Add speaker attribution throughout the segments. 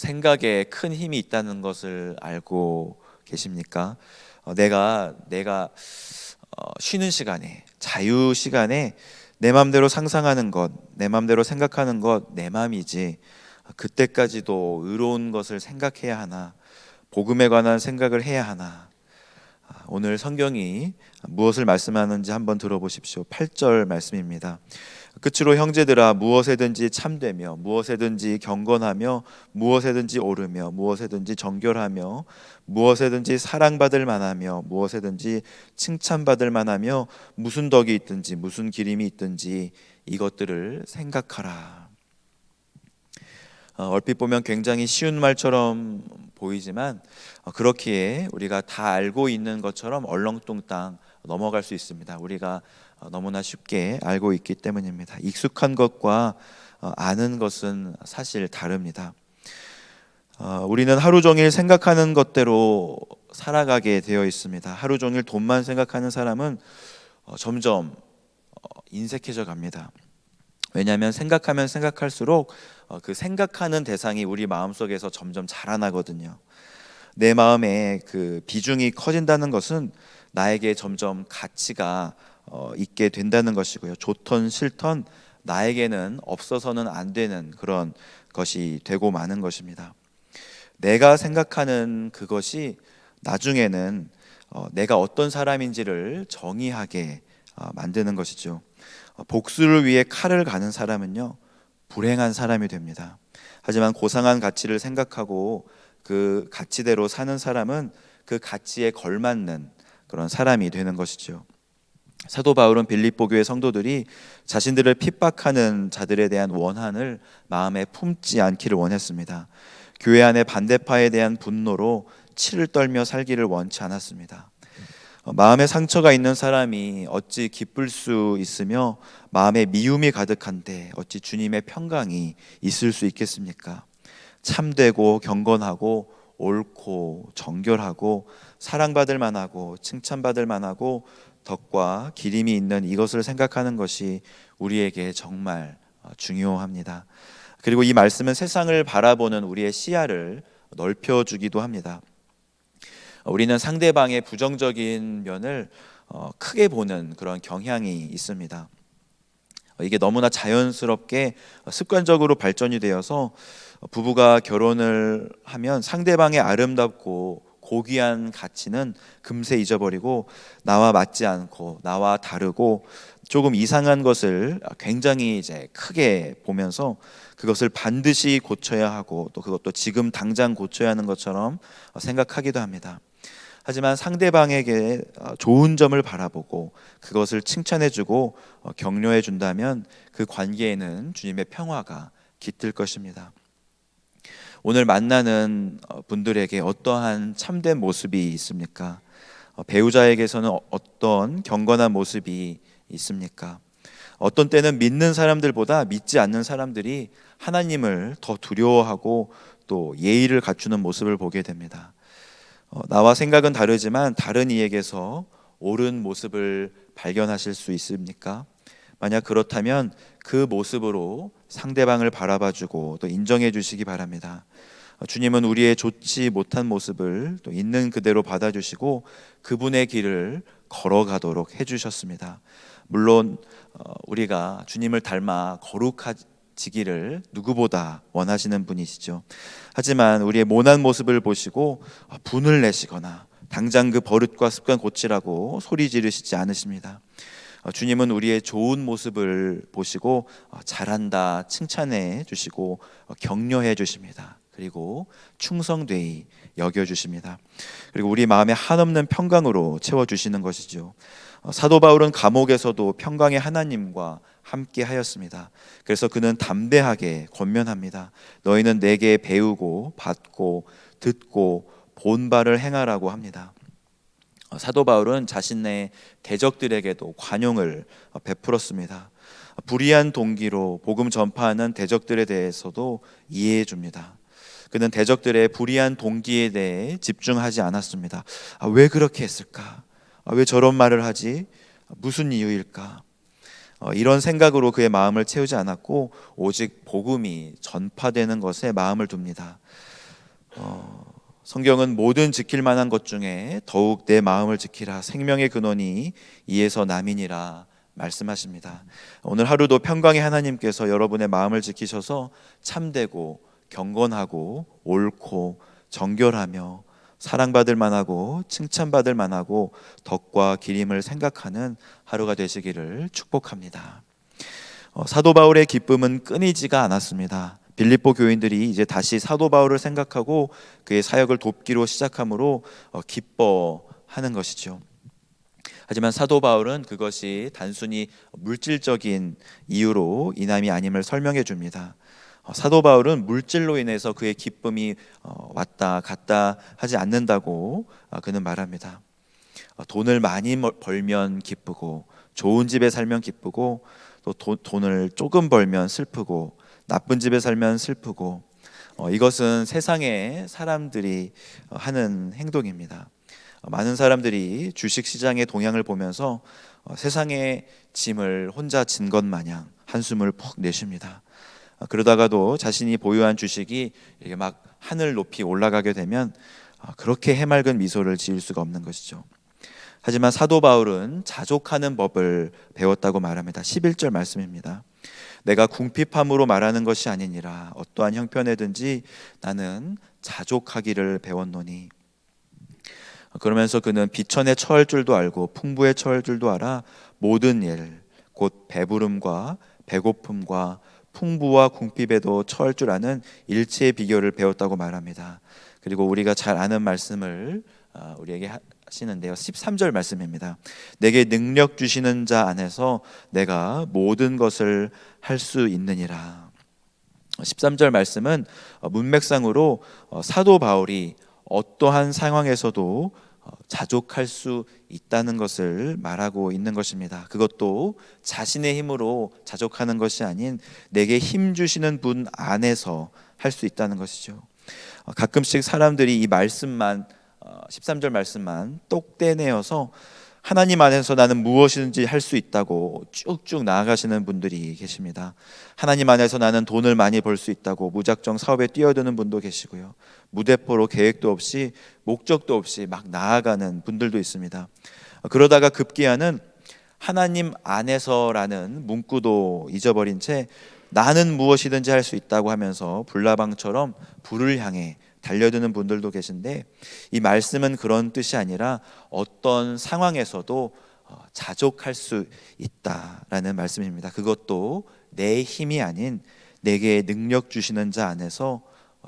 Speaker 1: 생각에 큰 힘이 있다는 것을 알고 계십니까? 내가 쉬는 시간에, 자유 시간에 내 마음대로 상상하는 것, 내 마음대로 생각하는 것, 내 마음이지 그때까지도 의로운 것을 생각해야 하나, 복음에 관한 생각을 해야 하나. 오늘 성경이 무엇을 말씀하는지 한번 들어보십시오. 8절 말씀입니다. 끝으로 형제들아, 무엇에든지 참되며 무엇에든지 경건하며 무엇에든지 옳으며 무엇에든지 정결하며 무엇에든지 사랑받을 만하며 무엇에든지 칭찬받을 만하며 무슨 덕이 있든지 무슨 기림이 있든지 이것들을 생각하라. 얼핏 보면 굉장히 쉬운 말처럼 보이지만 그렇기에 우리가 다 알고 있는 것처럼 얼렁뚱땅 넘어갈 수 있습니다. 우리가 너무나 쉽게 알고 있기 때문입니다. 익숙한 것과 아는 것은 사실 다릅니다. 우리는 하루 종일 생각하는 것대로 살아가게 되어 있습니다. 하루 종일 돈만 생각하는 사람은 점점 인색해져 갑니다. 왜냐하면 생각하면 생각할수록 그 생각하는 대상이 우리 마음속에서 점점 자라나거든요. 내 마음에 그 비중이 커진다는 것은 나에게 점점 가치가 있게 된다는 것이고요. 좋던 싫던 나에게는 없어서는 안 되는 그런 것이 되고 마는 것입니다. 내가 생각하는 그것이 나중에는 내가 어떤 사람인지를 정의하게 만드는 것이죠. 복수를 위해 칼을 가는 사람은요, 불행한 사람이 됩니다. 하지만 고상한 가치를 생각하고 그 가치대로 사는 사람은 그 가치에 걸맞는 그런 사람이 되는 것이죠. 사도 바울은 빌립보 교회 성도들이 자신들을 핍박하는 자들에 대한 원한을 마음에 품지 않기를 원했습니다. 교회 안의 반대파에 대한 분노로 치를 떨며 살기를 원치 않았습니다. 마음에 상처가 있는 사람이 어찌 기쁠 수 있으며 마음에 미움이 가득한데 어찌 주님의 평강이 있을 수 있겠습니까? 참되고 경건하고 옳고 정결하고 사랑받을 만하고 칭찬받을 만하고 덕과 기림이 있는 이것을 생각하는 것이 우리에게 정말 중요합니다. 그리고 이 말씀은 세상을 바라보는 우리의 시야를 넓혀주기도 합니다. 우리는 상대방의 부정적인 면을 크게 보는 그런 경향이 있습니다. 이게 너무나 자연스럽게 습관적으로 발전이 되어서 부부가 결혼을 하면 상대방의 아름답고 고귀한 가치는 금세 잊어버리고 나와 맞지 않고 나와 다르고 조금 이상한 것을 굉장히 이제 크게 보면서 그것을 반드시 고쳐야 하고 또 그것도 지금 당장 고쳐야 하는 것처럼 생각하기도 합니다. 하지만 상대방에게 좋은 점을 바라보고 그것을 칭찬해주고 격려해준다면 그 관계에는 주님의 평화가 깃들 것입니다. 오늘 만나는 분들에게 어떠한 참된 모습이 있습니까? 배우자에게서는 어떤 경건한 모습이 있습니까? 어떤 때는 믿는 사람들보다 믿지 않는 사람들이 하나님을 더 두려워하고 또 예의를 갖추는 모습을 보게 됩니다. 나와 생각은 다르지만 다른 이에게서 옳은 모습을 발견하실 수 있습니까? 만약 그렇다면 그 모습으로 상대방을 바라봐주고 또 인정해 주시기 바랍니다. 주님은 우리의 좋지 못한 모습을 또 있는 그대로 받아주시고 그분의 길을 걸어가도록 해주셨습니다. 물론 우리가 주님을 닮아 거룩해지기를 누구보다 원하시는 분이시죠. 하지만 우리의 모난 모습을 보시고 분을 내시거나 당장 그 버릇과 습관 고치라고 소리 지르시지 않으십니다. 주님은 우리의 좋은 모습을 보시고 잘한다 칭찬해 주시고 격려해 주십니다. 그리고 충성되이 여겨주십니다. 그리고 우리 마음에 한없는 평강으로 채워주시는 것이죠. 사도 바울은 감옥에서도 평강의 하나님과 함께 하였습니다. 그래서 그는 담대하게 권면합니다. 너희는 내게 배우고 받고 듣고 본 바를 행하라고 합니다. 사도 바울은 자신의 대적들에게도 관용을 베풀었습니다. 불의한 동기로 복음 전파하는 대적들에 대해서도 이해해 줍니다. 그는 대적들의 불의한 동기에 대해 집중하지 않았습니다. 왜 그렇게 했을까? 왜 저런 말을 하지? 무슨 이유일까? 이런 생각으로 그의 마음을 채우지 않았고 오직 복음이 전파되는 것에 마음을 둡니다. 성경은 모든 지킬 만한 것 중에 더욱 내 마음을 지키라, 생명의 근원이 이에서 남이니라 말씀하십니다. 오늘 하루도 평강의 하나님께서 여러분의 마음을 지키셔서 참되고 경건하고 옳고 정결하며 사랑받을 만하고 칭찬받을 만하고 덕과 기림을 생각하는 하루가 되시기를 축복합니다. 사도 바울의 기쁨은 끊이지가 않았습니다. 빌립보 교인들이 이제 다시 사도 바울을 생각하고 그의 사역을 돕기로 시작함으로 기뻐하는 것이죠. 하지만 사도 바울은 그것이 단순히 물질적인 이유로 인함이 아님을 설명해 줍니다. 사도 바울은 물질로 인해서 그의 기쁨이 왔다 갔다 하지 않는다고 그는 말합니다. 돈을 많이 벌면 기쁘고 좋은 집에 살면 기쁘고 또 돈을 조금 벌면 슬프고 나쁜 집에 살면 슬프고 이것은 세상의 사람들이 하는 행동입니다. 많은 사람들이 주식시장의 동향을 보면서 세상의 짐을 혼자 진 것 마냥 한숨을 푹 내쉽니다. 그러다가도 자신이 보유한 주식이 이렇게 막 하늘 높이 올라가게 되면 그렇게 해맑은 미소를 지을 수가 없는 것이죠. 하지만 사도 바울은 자족하는 법을 배웠다고 말합니다. 11절 말씀입니다. 내가 궁핍함으로 말하는 것이 아니니라 어떠한 형편에든지 나는 자족하기를 배웠노니. 그러면서 그는 비천에 처할 줄도 알고 풍부에 처할 줄도 알아 모든 일 곧 배부름과 배고픔과 풍부와 궁핍에도 처할 줄 아는 일체의 비결을 배웠다고 말합니다. 그리고 우리가 잘 아는 말씀을 우리에게 하시는데요. 13절 말씀입니다. 내게 능력 주시는 자 안에서 내가 모든 것을 할 수 있느니라. 13절 말씀은 문맥상으로 사도 바울이 어떠한 상황에서도 자족할 수 있다는 것을 말하고 있는 것입니다. 그것도 자신의 힘으로 자족하는 것이 아닌 내게 힘 주시는 분 안에서 할 수 있다는 것이죠. 가끔씩 사람들이 이 말씀만 13절 말씀만 똑 떼내어서 하나님 안에서 나는 무엇이든지 할 수 있다고 쭉쭉 나아가시는 분들이 계십니다. 하나님 안에서 나는 돈을 많이 벌 수 있다고 무작정 사업에 뛰어드는 분도 계시고요. 무대포로 계획도 없이 목적도 없이 막 나아가는 분들도 있습니다. 그러다가 급기야는 하나님 안에서라는 문구도 잊어버린 채 나는 무엇이든지 할 수 있다고 하면서 불나방처럼 불을 향해 달려드는 분들도 계신데, 이 말씀은 그런 뜻이 아니라 어떤 상황에서도 자족할 수 있다라는 말씀입니다. 그것도 내 힘이 아닌 내게 능력 주시는 자 안에서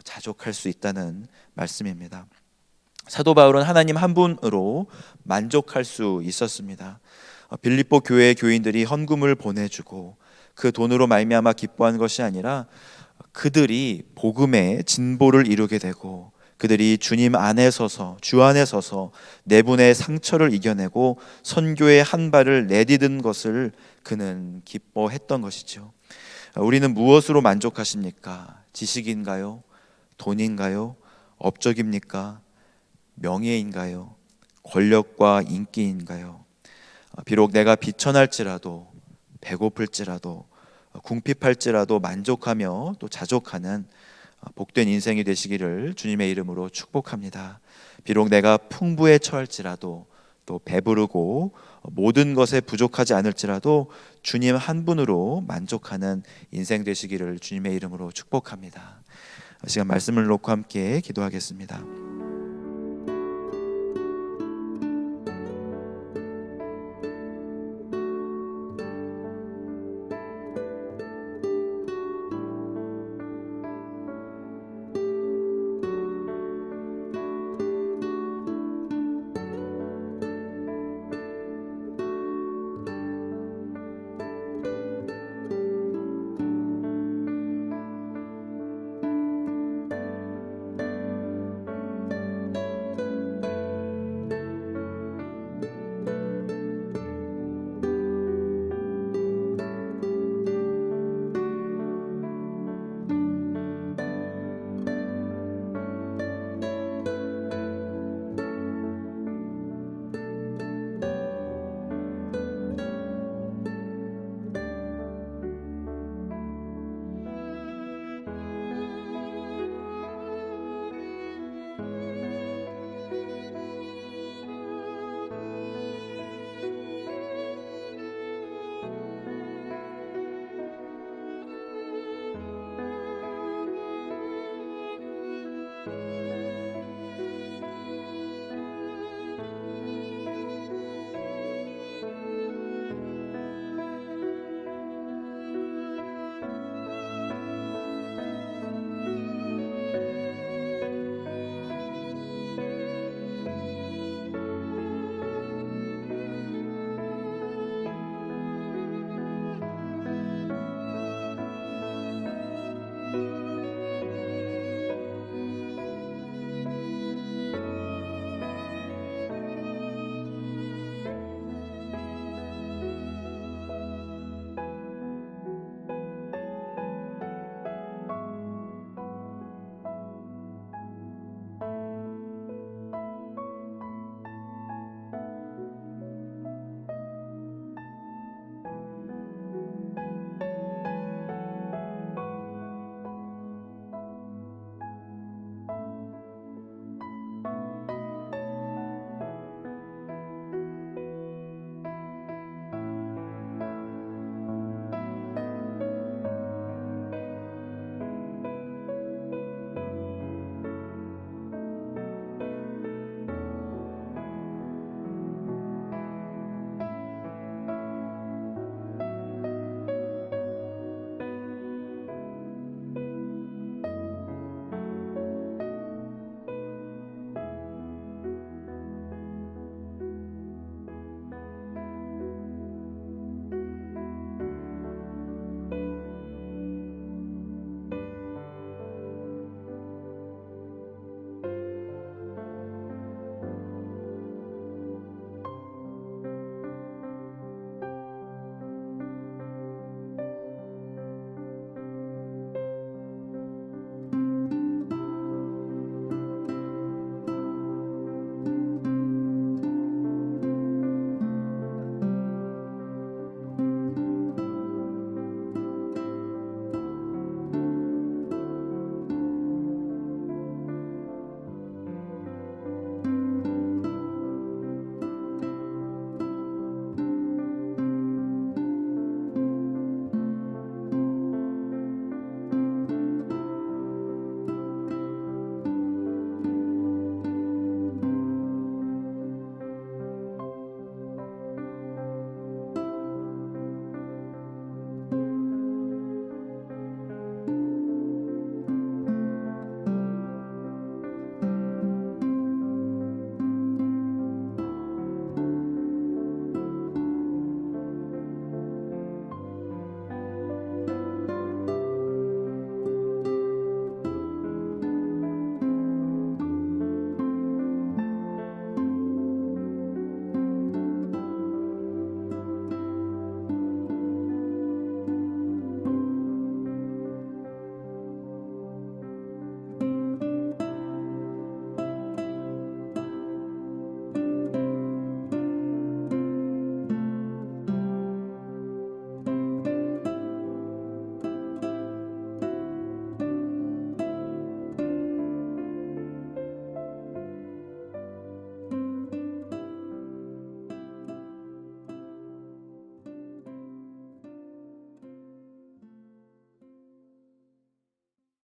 Speaker 1: 자족할 수 있다는 말씀입니다. 사도 바울은 하나님 한 분으로 만족할 수 있었습니다. 빌립보 교회 교인들이 헌금을 보내주고 그 돈으로 말미암아 기뻐한 것이 아니라 그들이 복음의 진보를 이루게 되고 그들이 주님 안에 서서 주 안에 서서 내분의 상처를 이겨내고 선교의 한 발을 내디딘 것을 그는 기뻐했던 것이죠. 우리는 무엇으로 만족하십니까? 지식인가요? 돈인가요? 업적입니까? 명예인가요? 권력과 인기인가요? 비록 내가 비천할지라도 배고플지라도 궁핍할지라도 만족하며 또 자족하는 복된 인생이 되시기를 주님의 이름으로 축복합니다. 비록 내가 풍부에 처할지라도 또 배부르고 모든 것에 부족하지 않을지라도 주님 한 분으로 만족하는 인생 되시기를 주님의 이름으로 축복합니다. 시간 말씀을 놓고 함께 기도하겠습니다.